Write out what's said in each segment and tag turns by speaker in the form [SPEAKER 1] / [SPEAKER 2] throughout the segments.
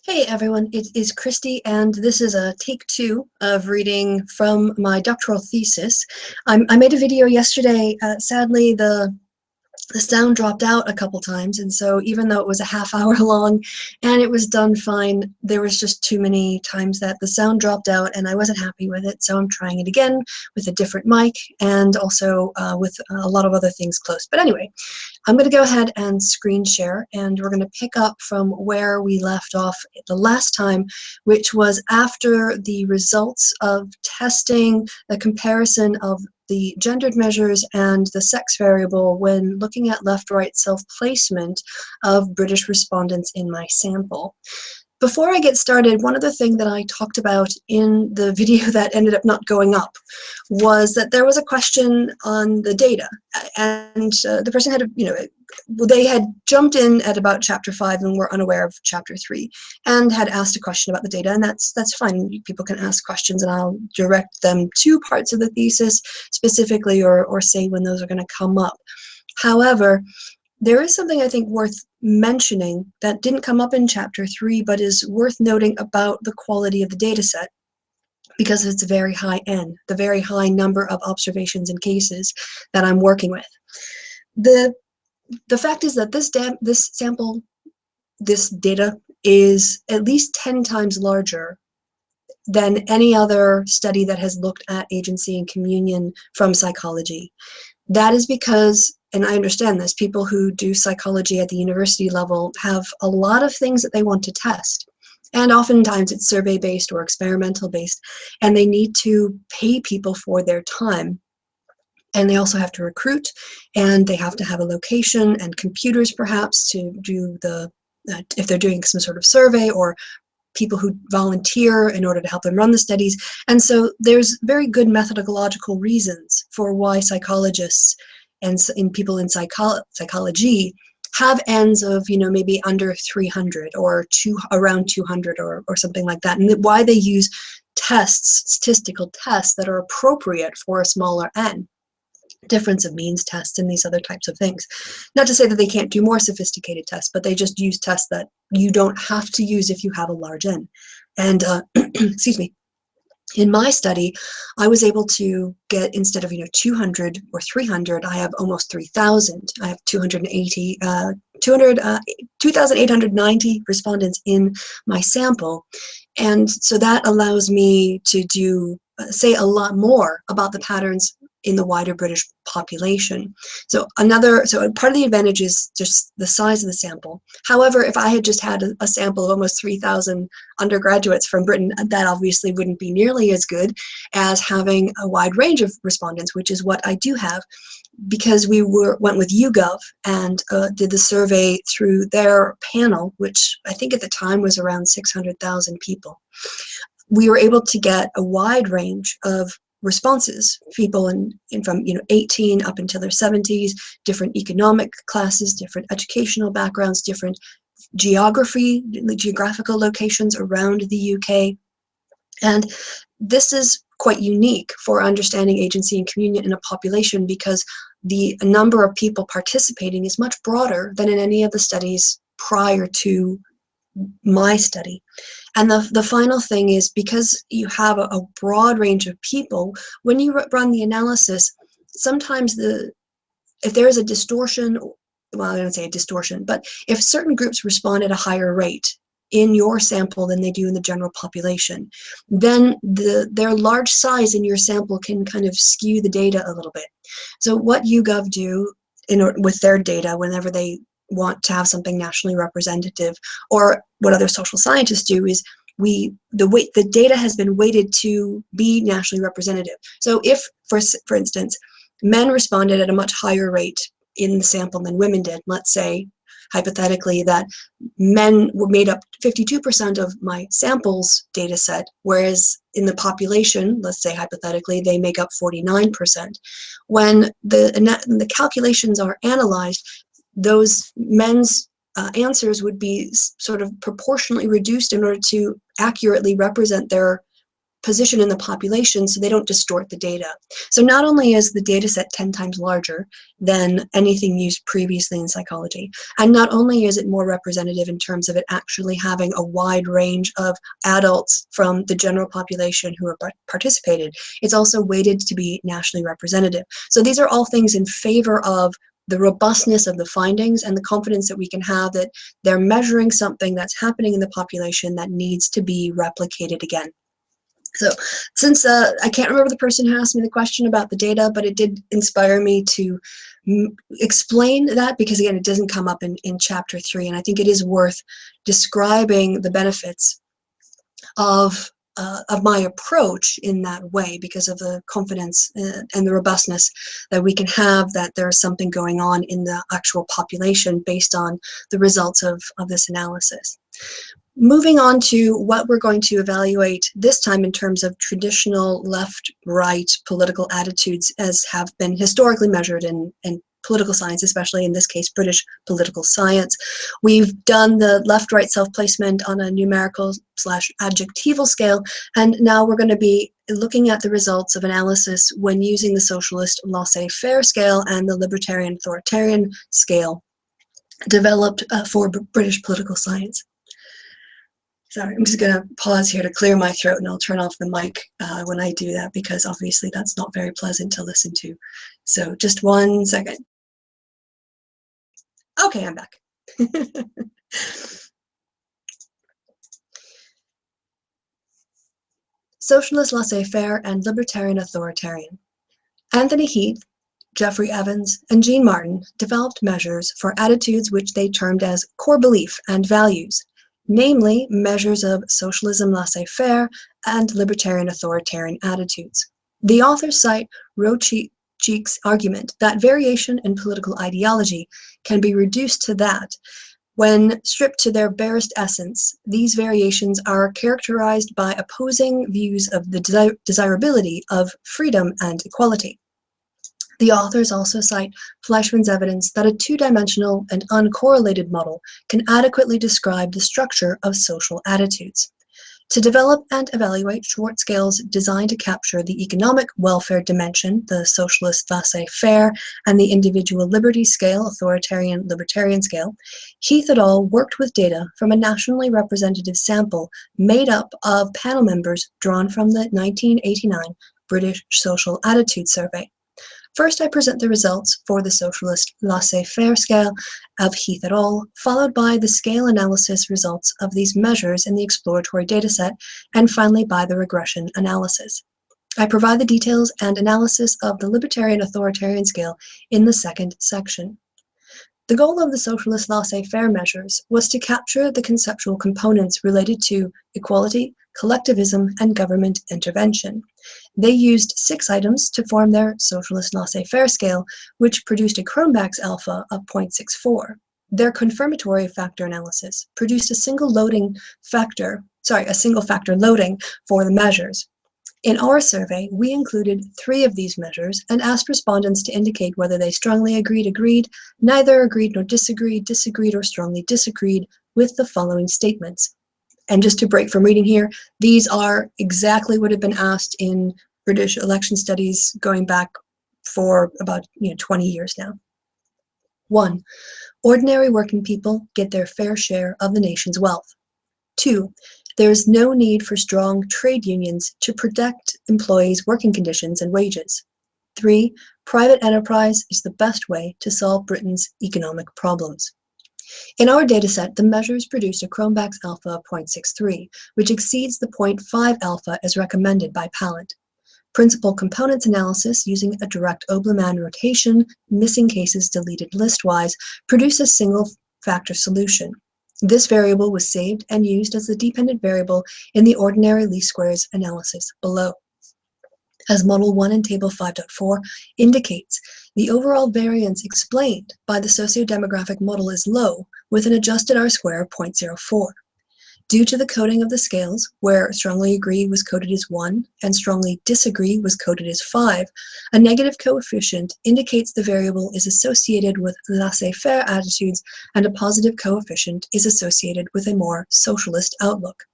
[SPEAKER 1] Hey everyone, it is Kristi, and this is a take 2 of reading from my doctoral thesis. I made a video yesterday. Sadly, the sound dropped out a couple times, and so even though it was a half-hour long and it was done fine, there was just too many times that the sound dropped out and I wasn't happy with it, so I'm trying it again with a different mic and also with a lot of other things close. But anyway, I'm going to go ahead and screen share, and we're going to pick up from where we left off the last time, which was after the results of testing the comparison of the gendered measures and the sex variable when looking at left-right self-placement of British respondents in my sample. Before I get started, one other thing that I talked about in the video that ended up not going up was that there was a question on the data, and the person had, they had jumped in at about chapter 5 and were unaware of chapter 3 and had asked a question about the data, and that's fine. People can ask questions and I'll direct them to parts of the thesis specifically or say when those are going to come up. However, there is something I think worth mentioning that didn't come up in chapter 3 but is worth noting about the quality of the data set, because it's a very high N, the very high number of observations and cases that I'm working with. The fact is that this data is at least 10 times larger than any other study that has looked at agency and communion from psychology. That is because, and I understand this, people who do psychology at the university level have a lot of things that they want to test. And oftentimes it's survey-based or experimental-based, and they need to pay people for their time. And they also have to recruit, and they have to have a location and computers perhaps to do the, if they're doing some sort of survey, or people who volunteer in order to help them run the studies. And so there's very good methodological reasons for why psychologists and people in psychology have ends of, maybe under 300 or around 200 or something like that, and why they use tests, statistical tests that are appropriate for a smaller N. Difference of means tests and these other types of things. Not to say that they can't do more sophisticated tests, but they just use tests that you don't have to use if you have a large N. And excuse me, in my study, I was able to get, instead of 200 or 300, I have almost 3,000. I have 2,890 respondents in my sample, and so that allows me to say a lot more about the patterns in the wider British population. So part of the advantage is just the size of the sample. However, if I had just had a sample of almost 3,000 undergraduates from Britain, that obviously wouldn't be nearly as good as having a wide range of respondents, which is what I do have, because we went with YouGov and did the survey through their panel, which I think at the time was around 600,000 people. We were able to get a wide range of responses, people from 18 up until their 70s, different economic classes, different educational backgrounds, different geographical locations around the UK. And this is quite unique for understanding agency and communion in a population, because the number of people participating is much broader than in any of the studies prior to my study. And the final thing is, because you have a broad range of people, when you run the analysis, sometimes if there is a distortion, well, I don't say a distortion, but if certain groups respond at a higher rate in your sample than they do in the general population, then their large size in your sample can kind of skew the data a little bit. So what YouGov do with their data whenever they want to have something nationally representative, or what other social scientists do, is the data has been weighted to be nationally representative. So if, for instance, men responded at a much higher rate in the sample than women did, let's say hypothetically that men were made up 52% of my sample's data set, whereas in the population, let's say hypothetically, they make up 49%. When the calculations are analyzed, those men's answers would be sort of proportionally reduced in order to accurately represent their position in the population so they don't distort the data. So not only is the data set 10 times larger than anything used previously in psychology, and not only is it more representative in terms of it actually having a wide range of adults from the general population who have participated, it's also weighted to be nationally representative. So these are all things in favor of the robustness of the findings and the confidence that we can have that they're measuring something that's happening in the population that needs to be replicated again. So since I can't remember the person who asked me the question about the data, but it did inspire me to explain that, because again, it doesn't come up in chapter 3, and I think it is worth describing the benefits of my approach in that way, because of the confidence and the robustness that we can have that there's something going on in the actual population based on the results of this analysis. Moving on to what we're going to evaluate this time in terms of traditional left-right political attitudes as have been historically measured in political science, especially in this case, British political science. We've done the left-right self-placement on a numerical/adjectival scale, and now we're going to be looking at the results of analysis when using the socialist laissez faire scale and the libertarian authoritarian scale developed for British political science. Sorry, I'm just going to pause here to clear my throat, and I'll turn off the mic when I do that, because obviously that's not very pleasant to listen to. So just 1 second. Okay, I'm back. Socialist laissez-faire and libertarian authoritarian. Anthony Heath, Jeffrey Evans, and Jean Martin developed measures for attitudes which they termed as core belief and values, namely measures of socialism laissez-faire and libertarian authoritarian attitudes. The authors cite Rocheik's argument that variation in political ideology can be reduced to that. When stripped to their barest essence, these variations are characterized by opposing views of the desirability of freedom and equality. The authors also cite Fleischmann's evidence that a two-dimensional and uncorrelated model can adequately describe the structure of social attitudes. To develop and evaluate short scales designed to capture the economic welfare dimension, the socialist laissez-faire, and the individual liberty scale, authoritarian libertarian scale, Heath et al. Worked with data from a nationally representative sample made up of panel members drawn from the 1989 British Social Attitude Survey. First, I present the results for the socialist laissez-faire scale of Heath et al., followed by the scale analysis results of these measures in the exploratory dataset, and finally by the regression analysis. I provide the details and analysis of the libertarian authoritarian scale in the second section. The goal of the socialist laissez-faire measures was to capture the conceptual components related to equality, collectivism, and government intervention. They used 6 items to form their socialist laissez-faire scale, which produced a Cronbach's alpha of 0.64. Their confirmatory factor analysis produced a single factor loading for the measures. In our survey, we included 3 of these measures and asked respondents to indicate whether they strongly agreed, neither agreed nor disagreed, or strongly disagreed with the following statements. And just to break from reading here, these are exactly what had been asked in British election studies going back for about 20 years now. 1. Ordinary working people get their fair share of the nation's wealth. 2. There is no need for strong trade unions to protect employees' working conditions and wages. 3. Private enterprise is the best way to solve Britain's economic problems. In our dataset, the measures produced a Cronbach's alpha of 0.63, which exceeds the 0.5 alpha as recommended by Pallant. Principal components analysis using a direct Obermann rotation, missing cases deleted listwise, produced a single factor solution. This variable was saved and used as the dependent variable in the ordinary least squares analysis below. As Model 1 in Table 5.4 indicates, the overall variance explained by the sociodemographic model is low, with an adjusted R-square of 0.04. Due to the coding of the scales, where strongly agree was coded as 1 and strongly disagree was coded as 5, a negative coefficient indicates the variable is associated with laissez-faire attitudes and a positive coefficient is associated with a more socialist outlook.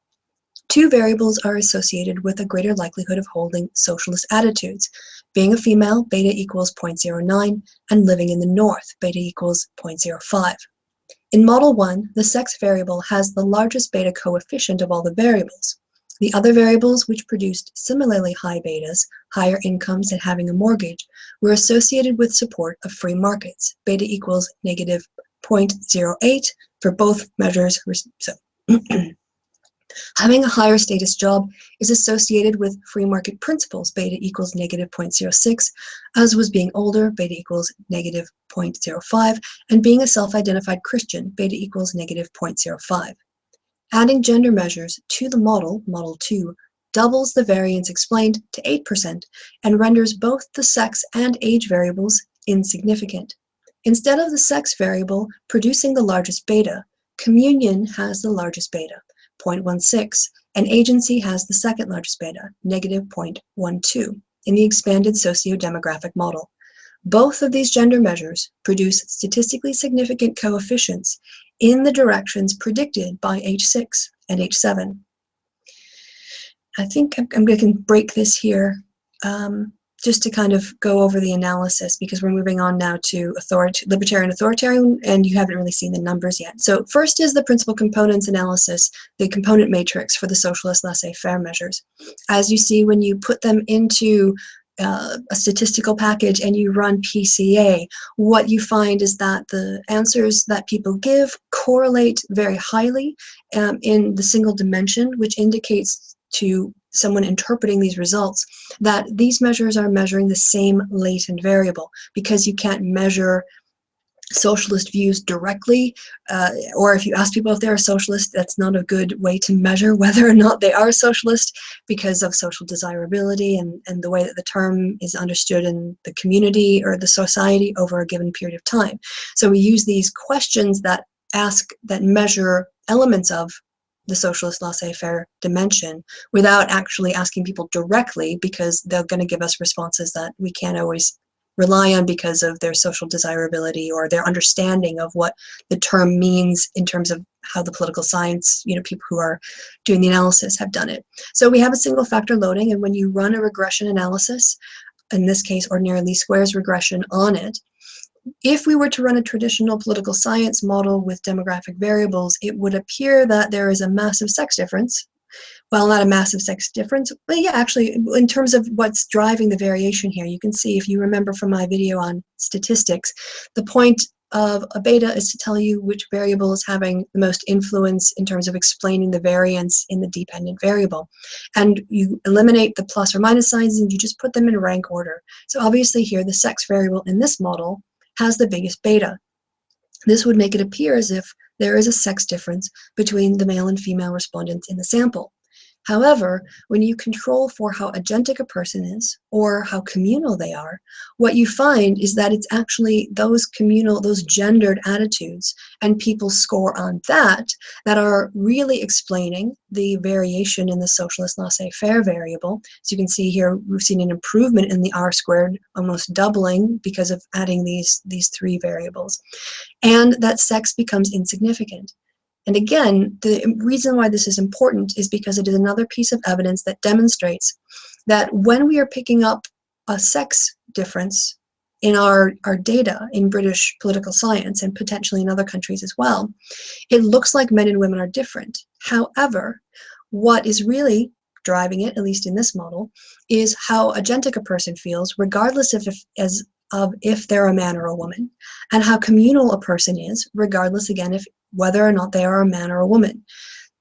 [SPEAKER 1] Two variables are associated with a greater likelihood of holding socialist attitudes. Being a female, beta equals 0.09, and living in the north, beta equals 0.05. In Model 1, the sex variable has the largest beta coefficient of all the variables. The other variables, which produced similarly high betas, higher incomes and having a mortgage, were associated with support of free markets, beta equals negative 0.08 for both measures. So, having a higher status job is associated with free market principles, beta equals negative 0.06, as was being older, beta equals negative 0.05, and being a self-identified Christian, beta equals negative 0.05. Adding gender measures to the model, Model 2, doubles the variance explained to 8% and renders both the sex and age variables insignificant. Instead of the sex variable producing the largest beta, communion has the largest beta, 0.16, and agency has the second largest beta, negative 0.12, in the expanded socio-demographic model. Both of these gender measures produce statistically significant coefficients in the directions predicted by H6 and H7. I think I'm going to break this here just to kind of go over the analysis, because we're moving on now to libertarian authoritarian, and you haven't really seen the numbers yet. So first is the principal components analysis, the component matrix for the socialist laissez-faire measures. As you see, when you put them into a statistical package and you run PCA, what you find is that the answers that people give correlate very highly in the single dimension, which indicates to someone interpreting these results that these measures are measuring the same latent variable, because you can't measure socialist views directly, or if you ask people if they're a socialist, that's not a good way to measure whether or not they are a socialist, because of social desirability and the way that the term is understood in the community or the society over a given period of time. So we use these questions that measure elements of the socialist laissez-faire dimension without actually asking people directly, because they're going to give us responses that we can't always rely on because of their social desirability or their understanding of what the term means in terms of how the political science, people who are doing the analysis have done it. So we have a single factor loading, and when you run a regression analysis, in this case ordinary least squares regression on it, if we were to run a traditional political science model with demographic variables, it would appear that there is a massive sex difference. Well, not a massive sex difference, but yeah, actually, in terms of what's driving the variation here, you can see, if you remember from my video on statistics, the point of a beta is to tell you which variable is having the most influence in terms of explaining the variance in the dependent variable. And you eliminate the plus or minus signs and you just put them in rank order. So obviously here, the sex variable in this model has the biggest beta. This would make it appear as if there is a sex difference between the male and female respondents in the sample. However, when you control for how agentic a person is or how communal they are, what you find is that it's actually those gendered attitudes and people's score on that are really explaining the variation in the socialist laissez-faire variable. So you can see here, we've seen an improvement in the R-squared, almost doubling because of adding these three variables. And that sex becomes insignificant. And again, the reason why this is important is because it is another piece of evidence that demonstrates that when we are picking up a sex difference in our data in British political science and potentially in other countries as well, it looks like men and women are different. However, what is really driving it, at least in this model, is how agentic a person feels, regardless of if they're a man or a woman, and how communal a person is, regardless, again, whether or not they are a man or a woman.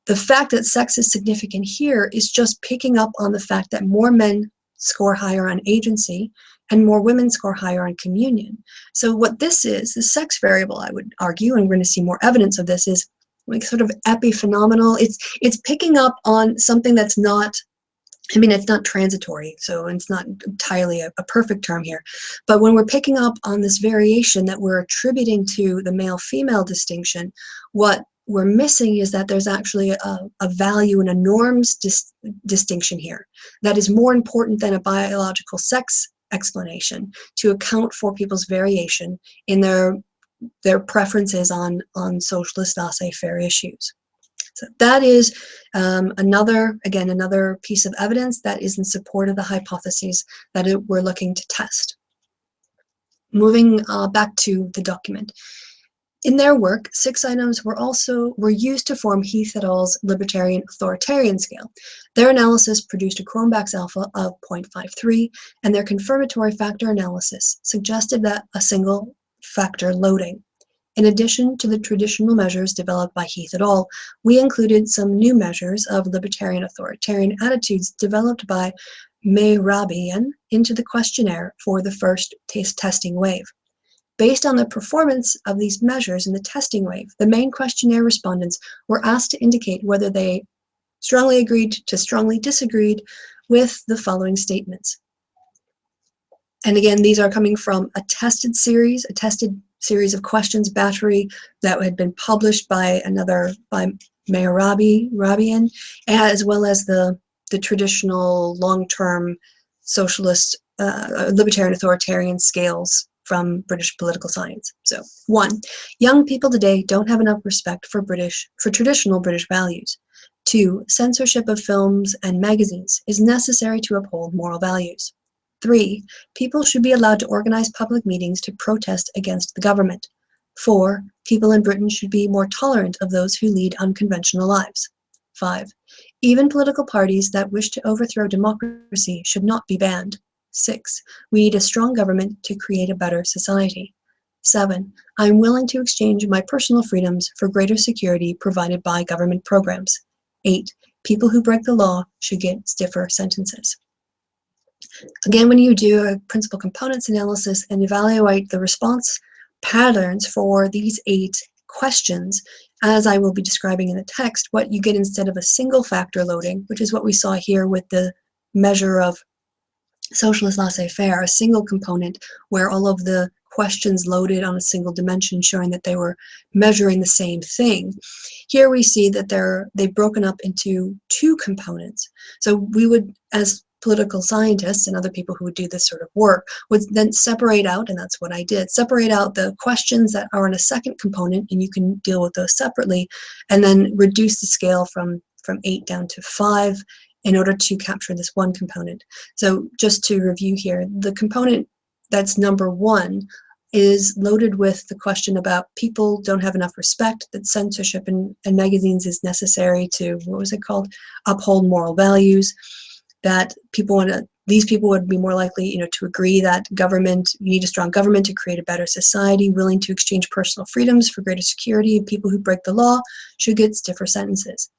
[SPEAKER 1] The fact that sex is significant here is just picking up on the fact that more men score higher on agency and more women score higher on communion. So what this is, the sex variable, I would argue, and we're going to see more evidence of this, is like sort of epiphenomenal. It's picking up on something that's not, it's not transitory, so it's not entirely a perfect term here. But when we're picking up on this variation that we're attributing to the male-female distinction, what we're missing is that there's actually a value and a norms distinction here that is more important than a biological sex explanation to account for people's variation in their preferences on socialist laissez-faire issues. So that is another piece of evidence that is in support of the hypotheses that we're looking to test. Moving back to the document. In their work, 6 items were used to form Heath et al.'s libertarian authoritarian scale. Their analysis produced a Cronbach's alpha of 0.53, and their confirmatory factor analysis suggested that a single factor loading. In addition to the traditional measures developed by Heath et al., we included some new measures of libertarian authoritarian attitudes developed by Mehrabian into the questionnaire for the first testing wave. Based on the performance of these measures in the testing wave, the main questionnaire respondents were asked to indicate whether they strongly agreed to strongly disagreed with the following statements. And again, these are coming from a tested series of questions battery that had been published by Mehrabian, as well as the traditional long-term socialist libertarian authoritarian scales from British political science. So, 1, young people today don't have enough respect for traditional British values. 2, censorship of films and magazines is necessary to uphold moral values. 3, people should be allowed to organize public meetings to protest against the government. 4, people in Britain should be more tolerant of those who lead unconventional lives. 5, even political parties that wish to overthrow democracy should not be banned. 6, we need a strong government to create a better society. 7, I am willing to exchange my personal freedoms for greater security provided by government programs. 8, people who break the law should get stiffer sentences. Again, when you do a principal components analysis and evaluate the response patterns for these 8 questions, as I will be describing in the text, what you get instead of a single factor loading, which is what we saw here with the measure of socialist laissez faire, a single component where all of the questions loaded on a single dimension showing that they were measuring the same thing. Here we see that they've broken up into 2 components. So we would, as political scientists and other people who would do this sort of work, would then separate out, and that's what I did, separate out the questions that are in a second component, and you can deal with those separately, and then reduce the scale from 8 down to 5 in order to capture this one component. So just to review here, the component that's number 1 is loaded with the question about people don't have enough respect, that censorship in magazines is necessary to, uphold moral values, that these people would be more likely, to agree that you need a strong government to create a better society, willing to exchange personal freedoms for greater security, and people who break the law should get stiffer sentences.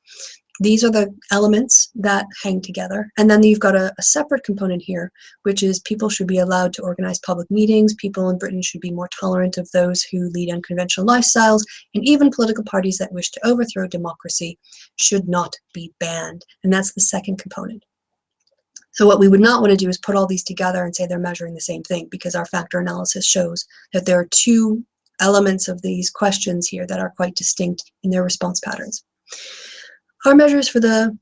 [SPEAKER 1] These are the elements that hang together. And then you've got a separate component here, which is people should be allowed to organize public meetings, people in Britain should be more tolerant of those who lead unconventional lifestyles, and even political parties that wish to overthrow democracy should not be banned. And that's the second component. So what we would not want to do is put all these together and say they're measuring the same thing, because our factor analysis shows that there are 2 elements of these questions here that are quite distinct in their response patterns. Our measures for the,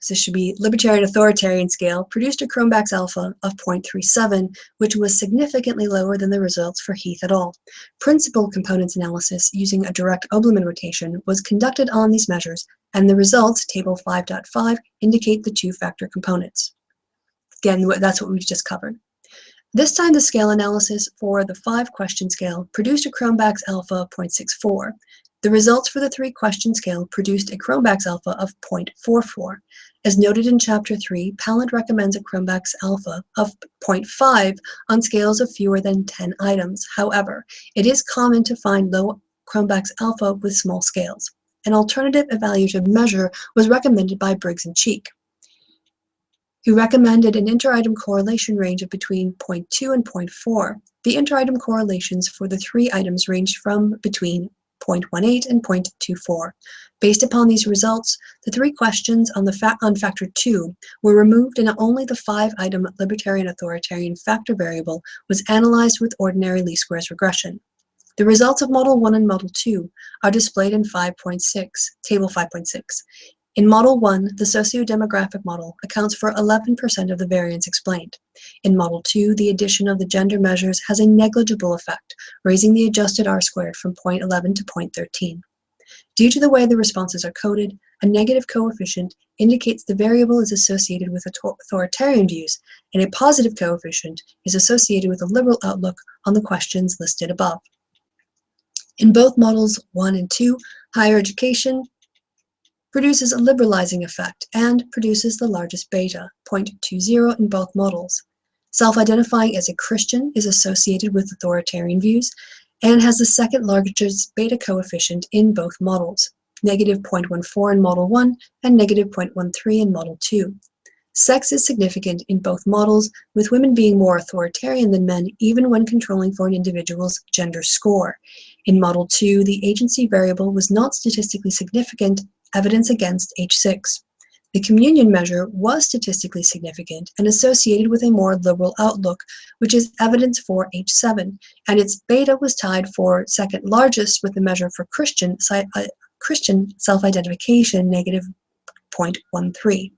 [SPEAKER 1] this should be libertarian authoritarian scale, produced a Cronbach's alpha of 0.37, which was significantly lower than the results for Heath et al. Principal components analysis using a direct Obermann rotation was conducted on these measures, and the results, table 5.5, indicate the 2-factor components. Again, that's what we've just covered. This time the scale analysis for the 5-question scale produced a Cronbach's alpha of 0.64. The results for the 3-question scale produced a Cronbach's alpha of 0.44. As noted in Chapter 3, Pallant recommends a Cronbach's alpha of 0.5 on scales of fewer than 10 items. However, it is common to find low Cronbach's alpha with small scales. An alternative evaluative measure was recommended by Briggs and Cheek, who recommended an inter-item correlation range of between 0.2 and 0.4. The inter-item correlations for the 3 items ranged from between 0.18 and 0.24. Based upon these results, the 3 questions on factor 2 were removed, and only the 5-item libertarian authoritarian factor variable was analyzed with ordinary least squares regression. The results of Model 1 and Model 2 are displayed in table 5.6. In Model 1, the socio-demographic model accounts for 11% of the variance explained. In Model 2, the addition of the gender measures has a negligible effect, raising the adjusted R-squared from 0.11 to 0.13. Due to the way the responses are coded, a negative coefficient indicates the variable is associated with authoritarian views, and a positive coefficient is associated with a liberal outlook on the questions listed above. In both models 1 and 2, higher education produces a liberalizing effect and produces the largest beta, 0.20 in both models. Self-identifying as a Christian is associated with authoritarian views and has the second largest beta coefficient in both models, negative 0.14 in Model 1 and negative 0.13 in Model 2. Sex is significant in both models, with women being more authoritarian than men even when controlling for an individual's gender score. In Model 2, the agency variable was not statistically significant, evidence against H6. The communion measure was statistically significant and associated with a more liberal outlook, which is evidence for H7, and its beta was tied for second largest with the measure for Christian self-identification, negative 0.13.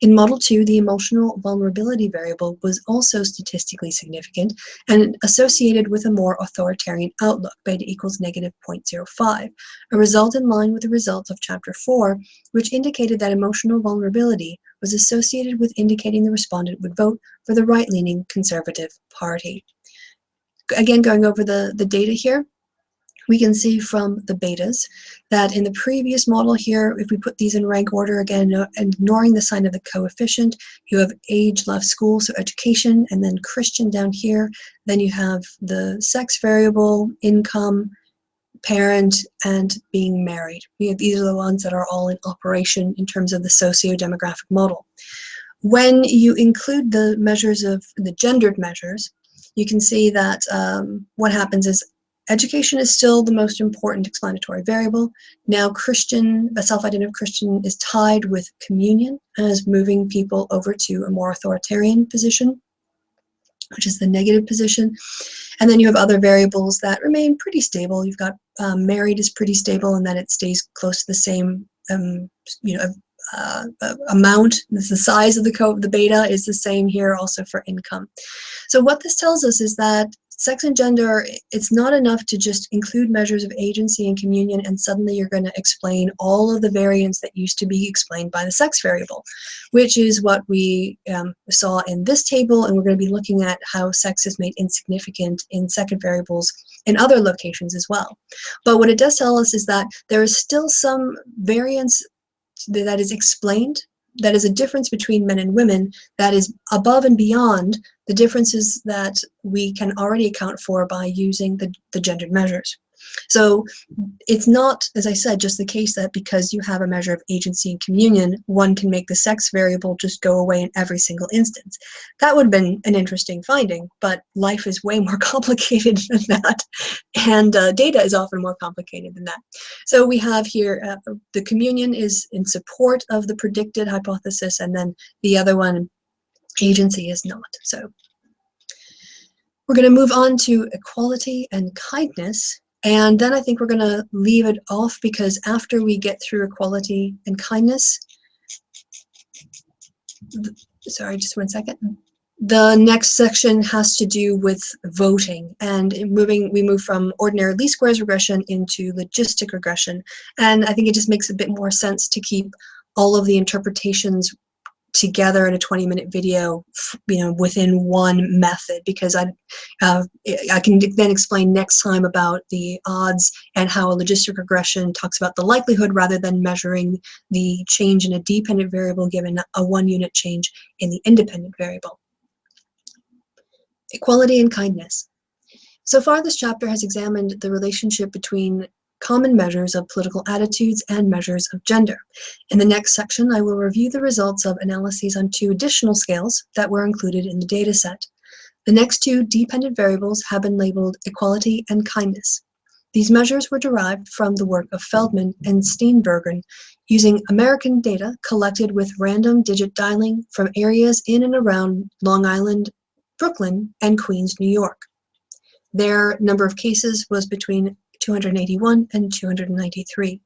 [SPEAKER 1] In Model 2, the emotional vulnerability variable was also statistically significant and associated with a more authoritarian outlook, beta equals negative 0.05, a result in line with the results of Chapter 4, which indicated that emotional vulnerability was associated with indicating the respondent would vote for the right-leaning Conservative Party. Again, going over the data here, we can see from the betas that in the previous model here, if we put these in rank order again, ignoring the sign of the coefficient, you have age left school, so education, and then Christian down here. Then you have the sex variable, income, parent, and being married. These are the ones that are all in operation in terms of the socio-demographic model. When you include the measures of the gendered measures, you can see that what happens is education is still the most important explanatory variable. Now the self-identified Christian is tied with communion as moving people over to a more authoritarian position, which is the negative position. And then you have other variables that remain pretty stable. You've got married is pretty stable, and then it stays close to the same amount. The size of the beta is the same here also for income. So what this tells us is that sex and gender, it's not enough to just include measures of agency and communion and suddenly you're going to explain all of the variance that used to be explained by the sex variable, which is what we saw in this table, and we're going to be looking at how sex is made insignificant in second variables in other locations as well. But what it does tell us is that there is still some variance that is explained, that is a difference between men and women that is above and beyond the differences that we can already account for by using the gendered measures. So it's not, as I said, just the case that because you have a measure of agency and communion, one can make the sex variable just go away in every single instance. That would have been an interesting finding, but life is way more complicated than that, and data is often more complicated than that. So we have here the communion is in support of the predicted hypothesis, and then the other one, agency, is not. So we're going to move on to equality and kindness. And then I think we're going to leave it off because after we get through equality and kindness, sorry, just one second. The next section has to do with voting, and we move from ordinary least squares regression into logistic regression. And I think it just makes a bit more sense to keep all of the interpretations together in a 20-minute video, within one method, because I can then explain next time about the odds and how a logistic regression talks about the likelihood rather than measuring the change in a dependent variable given a 1-unit change in the independent variable. Equality and kindness. So far, this chapter has examined the relationship between common measures of political attitudes and measures of gender. In the next section, I will review the results of analyses on 2 additional scales that were included in the dataset. The next 2 dependent variables have been labeled equality and kindness. These measures were derived from the work of Feldman and Steenbergen using American data collected with random digit dialing from areas in and around Long Island, Brooklyn, and Queens, New York. Their number of cases was between 281 and 293.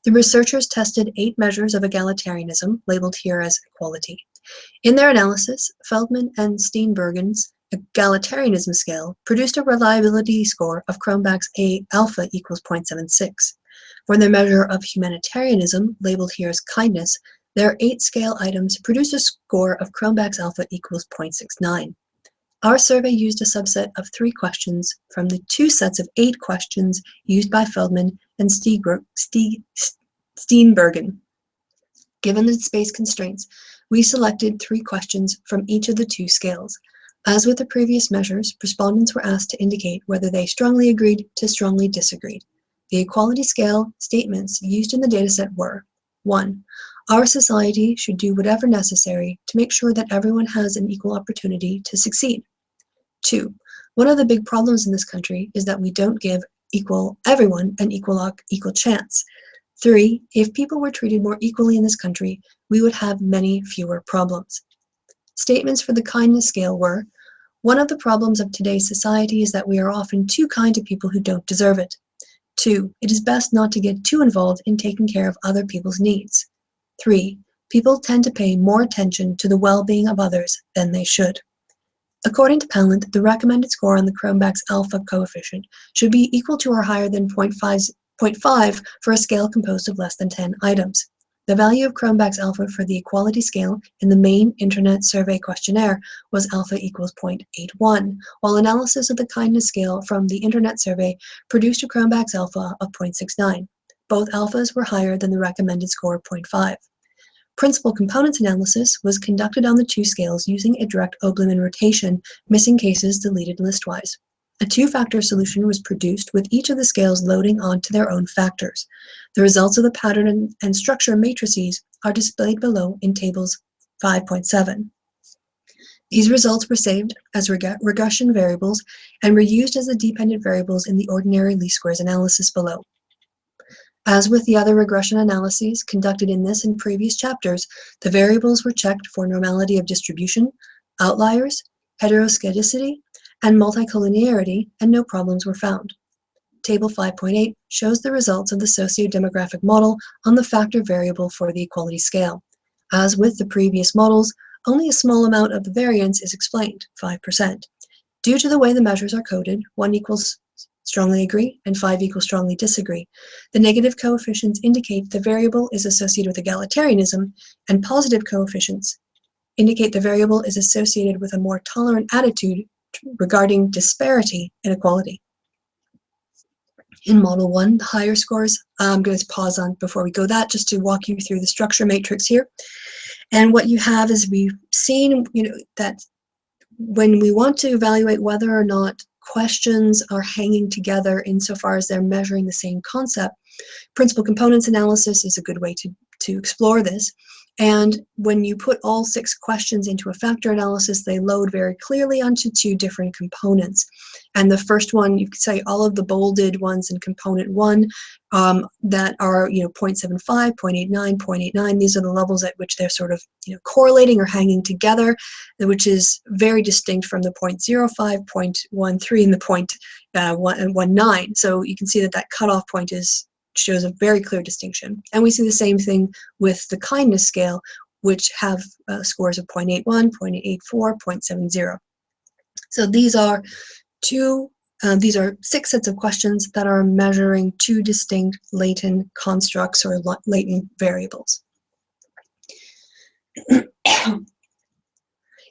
[SPEAKER 1] The researchers tested 8 measures of egalitarianism, labeled here as equality. In their analysis, Feldman and Steenbergen's egalitarianism scale produced a reliability score of Cronbach's A alpha equals 0.76. For the measure of humanitarianism, labeled here as kindness, their 8 scale items produce a score of Cronbach's alpha equals 0.69. Our survey used a subset of 3 questions from the 2 sets of 8 questions used by Feldman and Steenbergen. Given the space constraints, we selected 3 questions from each of the 2 scales. As with the previous measures, respondents were asked to indicate whether they strongly agreed to strongly disagreed. The equality scale statements used in the dataset were: 1. Our society should do whatever necessary to make sure that everyone has an equal opportunity to succeed. 2. One of the big problems in this country is that we don't give everyone an equal chance. 3. If people were treated more equally in this country, we would have many fewer problems. Statements for the kindness scale were: one of the problems of today's society is that we are often too kind to people who don't deserve it. 2. It is best not to get too involved in taking care of other people's needs. 3. People tend to pay more attention to the well-being of others than they should. According to Pallant, the recommended score on the Cronbach's alpha coefficient should be equal to or higher than 0.5 for a scale composed of less than 10 items. The value of Cronbach's alpha for the equality scale in the main Internet survey questionnaire was alpha equals 0.81, while analysis of the kindness scale from the Internet survey produced a Cronbach's alpha of 0.69. Both alphas were higher than the recommended score of 0.5. Principal components analysis was conducted on the 2 scales using a direct Oberlin rotation, missing cases deleted listwise. A 2-factor solution was produced with each of the scales loading onto their own factors. The results of the pattern and structure matrices are displayed below in tables 5.7. These results were saved as regression variables and were used as the dependent variables in the ordinary least squares analysis below. As with the other regression analyses conducted in this and previous chapters, the variables were checked for normality of distribution, outliers, heteroscedasticity, and multicollinearity, and no problems were found. Table 5.8 shows the results of the socio-demographic model on the factor variable for the equality scale. As with the previous models, only a small amount of the variance is explained, 5%. Due to the way the measures are coded, 1 equals strongly agree and 5 equals strongly disagree, the negative coefficients indicate the variable is associated with egalitarianism, and positive coefficients indicate the variable is associated with a more tolerant attitude regarding disparity and equality. In Model 1, the higher scores, I'm going to pause on before we go that just to walk you through the structure matrix here. And what you have is we've seen, that when we want to evaluate whether or not questions are hanging together insofar as they're measuring the same concept, principal components analysis is a good way to explore this. And when you put all 6 questions into a factor analysis, they load very clearly onto 2 different components. And the first one, you could say all of the bolded ones in component 1 that are 0.75, 0.89, 0.89. These are the levels at which they're sort of correlating or hanging together, which is very distinct from the 0.05, 0.13, and the 0.19. So you can see that that cutoff point shows a very clear distinction. And we see the same thing with the kindness scale, which have scores of 0.81, 0.84, 0.70. So these are 6 sets of questions that are measuring 2 distinct latent constructs or latent variables.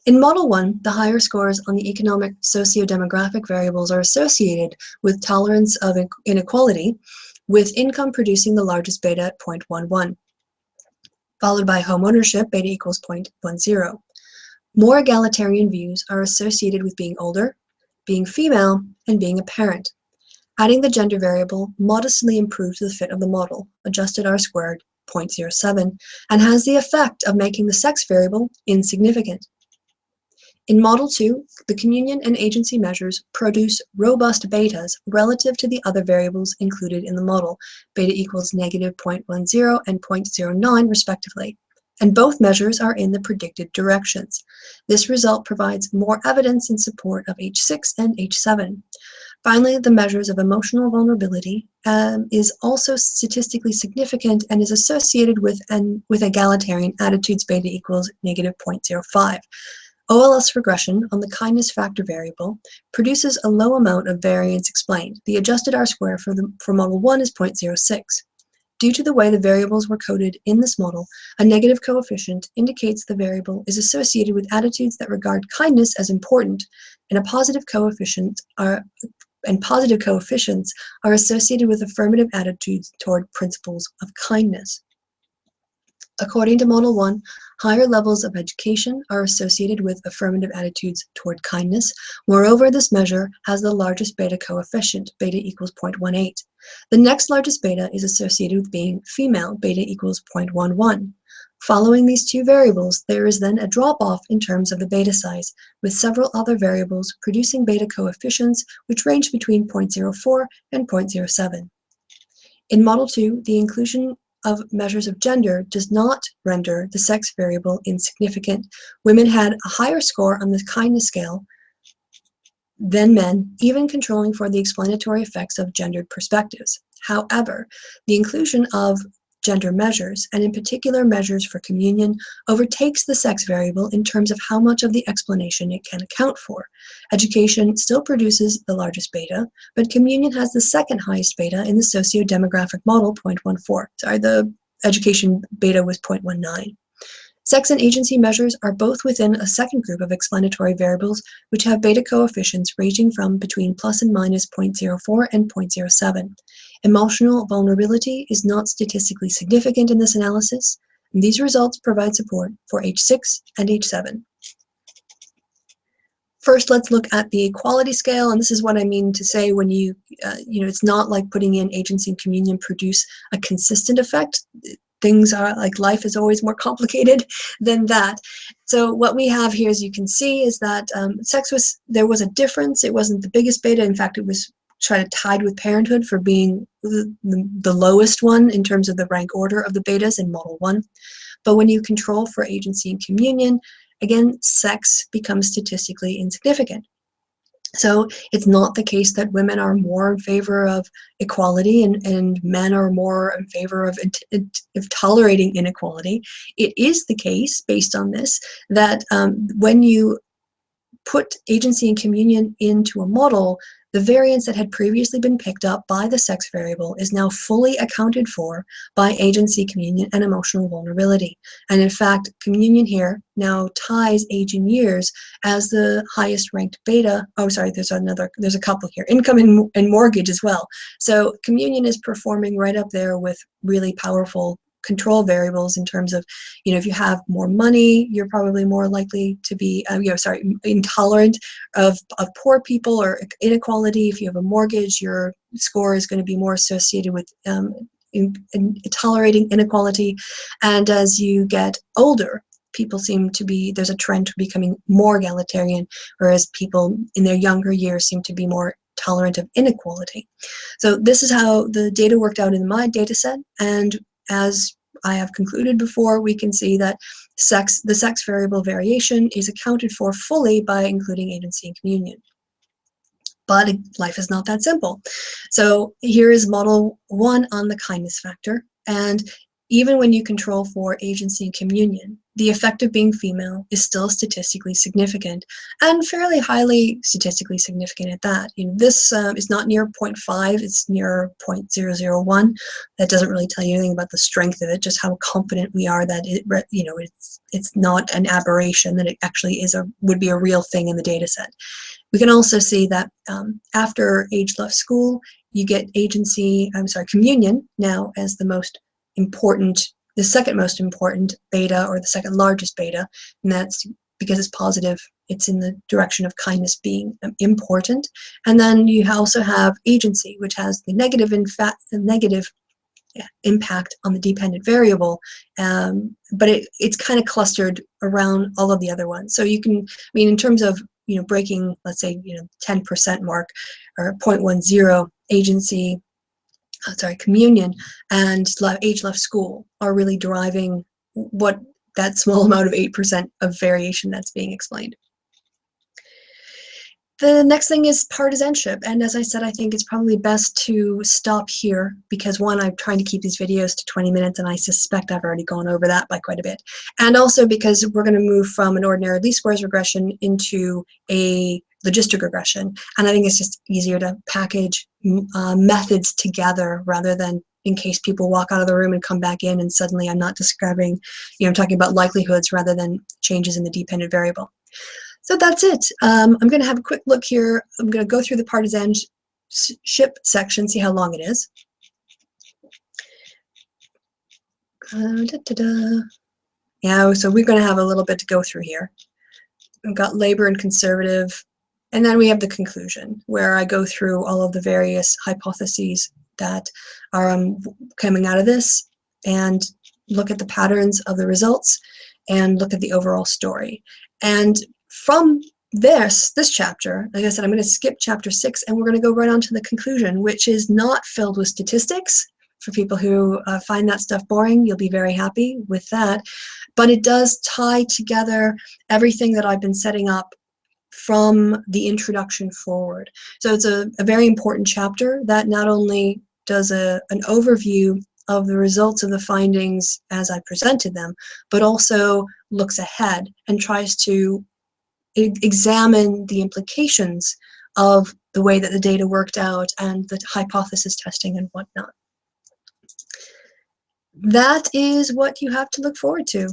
[SPEAKER 1] In Model 1, the higher scores on the economic socio-demographic variables are associated with tolerance of inequality, with income producing the largest beta at 0.11, followed by home ownership, beta equals 0.10. More egalitarian views are associated with being older, being female, and being a parent. Adding the gender variable modestly improves the fit of the model, adjusted R-squared 0.07, and has the effect of making the sex variable insignificant. In Model 2, the communion and agency measures produce robust betas relative to the other variables included in the model, beta equals negative 0.10 and 0.09 respectively, and both measures are in the predicted directions. This result provides more evidence in support of H6 and H7. Finally, the measures of emotional vulnerability is also statistically significant and is associated with egalitarian attitudes, beta equals negative 0.05. OLS regression on the kindness factor variable produces a low amount of variance explained. The adjusted R-square for Model 1 is 0.06. Due to the way the variables were coded in this model, a negative coefficient indicates the variable is associated with attitudes that regard kindness as important, and positive coefficients are associated with affirmative attitudes toward principles of kindness. According to Model 1, higher levels of education are associated with affirmative attitudes toward kindness. Moreover, this measure has the largest beta coefficient, beta equals 0.18. The next largest beta is associated with being female, beta equals 0.11. Following these two variables, there is then a drop-off in terms of the beta size, with several other variables producing beta coefficients which range between 0.04 and 0.07. In Model 2, the inclusion of measures of gender does not render the sex variable insignificant. Women had a higher score on the kindness scale than men, even controlling for the explanatory effects of gendered perspectives. However, the inclusion of gender measures, and in particular measures for communion, overtakes the sex variable in terms of how much of the explanation it can account for. Education still produces the largest beta, but communion has the second highest beta in the socio-demographic model, 0.14. Sorry, the education beta was 0.19. Sex and agency measures are both within a second group of explanatory variables which have beta coefficients ranging from between plus and minus 0.04 and 0.07. Emotional vulnerability is not statistically significant in this analysis, and these results provide support for H6 and H7. First, let's look at the equality scale, and this is what I mean to say when it's not like putting in agency and communion produce a consistent effect. Things are like life is always more complicated than that. So what we have here, as you can see, is that there was a difference. It wasn't the biggest beta. In fact, it was tied with parenthood for being the lowest one in terms of the rank order of the betas in Model 1. But when you control for agency and communion, again, sex becomes statistically insignificant. So it's not the case that women are more in favor of equality and men are more in favor of tolerating inequality. It is the case, based on this, that when you put agency and communion into a model, the variance that had previously been picked up by the sex variable is now fully accounted for by agency, communion, and emotional vulnerability. And in fact, communion here now ties age in years as the highest ranked beta. Oh, sorry, there's a couple here, income and mortgage as well. So communion is performing right up there with really powerful control variables in terms of, if you have more money, you're probably more likely to be, intolerant of poor people or inequality. If you have a mortgage, your score is going to be more associated with tolerating inequality. And as you get older, people there's a trend to becoming more egalitarian, whereas people in their younger years seem to be more tolerant of inequality. So this is how the data worked out in my data set, and as I have concluded before, we can see that the sex variable variation is accounted for fully by including agency and communion. But life is not that simple. So here is Model 1 on the kindness factor, and even when you control for agency and communion, the effect of being female is still statistically significant, and fairly highly statistically significant at that. This is not near 0.5, it's near 0.001. That doesn't really tell you anything about the strength of it, just how confident we are that it's not an aberration, that it actually would be a real thing in the data set. We can also see that after age left school, you get communion now as the second most important beta, or the second largest beta, and that's because it's positive. It's in the direction of kindness being important. And then you also have agency, which has the negative impact on the dependent variable, but it's kind of clustered around all of the other ones. So you can, in terms of breaking, let's say 10% mark or 0.10, agency, communion and age left school are really driving what that small amount of 8% of variation that's being explained. The next thing is partisanship, and as I said, I think it's probably best to stop here because, one, I'm trying to keep these videos to 20 minutes, and I suspect I've already gone over that by quite a bit, and also because we're going to move from an ordinary least squares regression into a logistic regression, and I think it's just easier to package methods together rather than in case people walk out of the room and come back in and suddenly I'm not describing, I'm talking about likelihoods rather than changes in the dependent variable. So that's it. I'm going to have a quick look here. I'm going to go through the partisanship section, see how long it is. Yeah, so we're going to have a little bit to go through here. We've got labor and conservative, and then we have the conclusion, where I go through all of the various hypotheses that are coming out of this and look at the patterns of the results and look at the overall story. And from this chapter, like I said, I'm going to skip chapter 6 and we're going to go right on to the conclusion, which is not filled with statistics. For people who find that stuff boring, you'll be very happy with that. But it does tie together everything that I've been setting up from the introduction forward. So it's a very important chapter that not only does an overview of the results of the findings as I presented them, but also looks ahead and tries to examine the implications of the way that the data worked out and the hypothesis testing and whatnot. That is what you have to look forward to.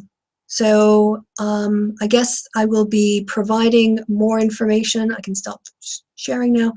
[SPEAKER 1] So I guess I will be providing more information. I can stop sharing now.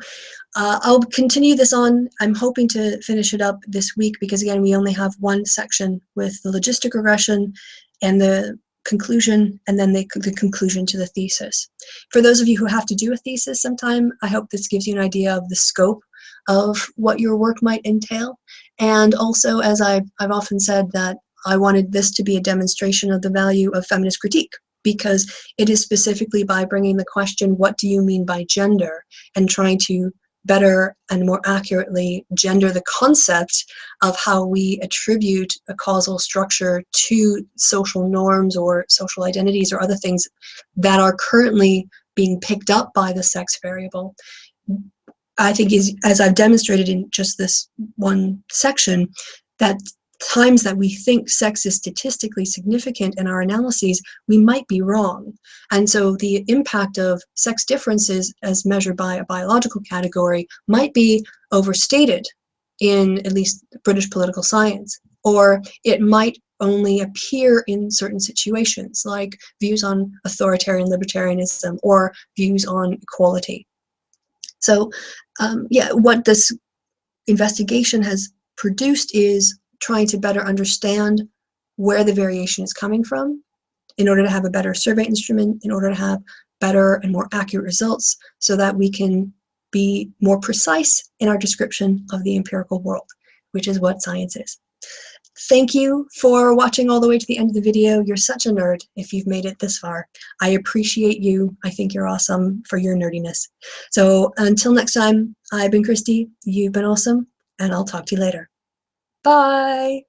[SPEAKER 1] I'll continue this on. I'm hoping to finish it up this week because, again, we only have one section with the logistic regression and the conclusion, and then the conclusion to the thesis. For those of you who have to do a thesis sometime, I hope this gives you an idea of the scope of what your work might entail. And also, as I've often said, that I wanted this to be a demonstration of the value of feminist critique, because it is specifically by bringing the question, what do you mean by gender, and trying to better and more accurately gender the concept of how we attribute a causal structure to social norms or social identities or other things that are currently being picked up by the sex variable. I think, as I've demonstrated in just this one section, that times that we think sex is statistically significant in our analyses, we might be wrong. And so the impact of sex differences as measured by a biological category might be overstated in at least British political science, or it might only appear in certain situations, like views on authoritarian libertarianism or views on equality. So yeah, what this investigation has produced is trying to better understand where the variation is coming from in order to have a better survey instrument, in order to have better and more accurate results, so that we can be more precise in our description of the empirical world, which is what science is. Thank you for watching all the way to the end of the video. You're such a nerd if you've made it this far. I appreciate you. I think you're awesome for your nerdiness. So until next time, I've been Kristi, you've been awesome, and I'll talk to you later. Bye!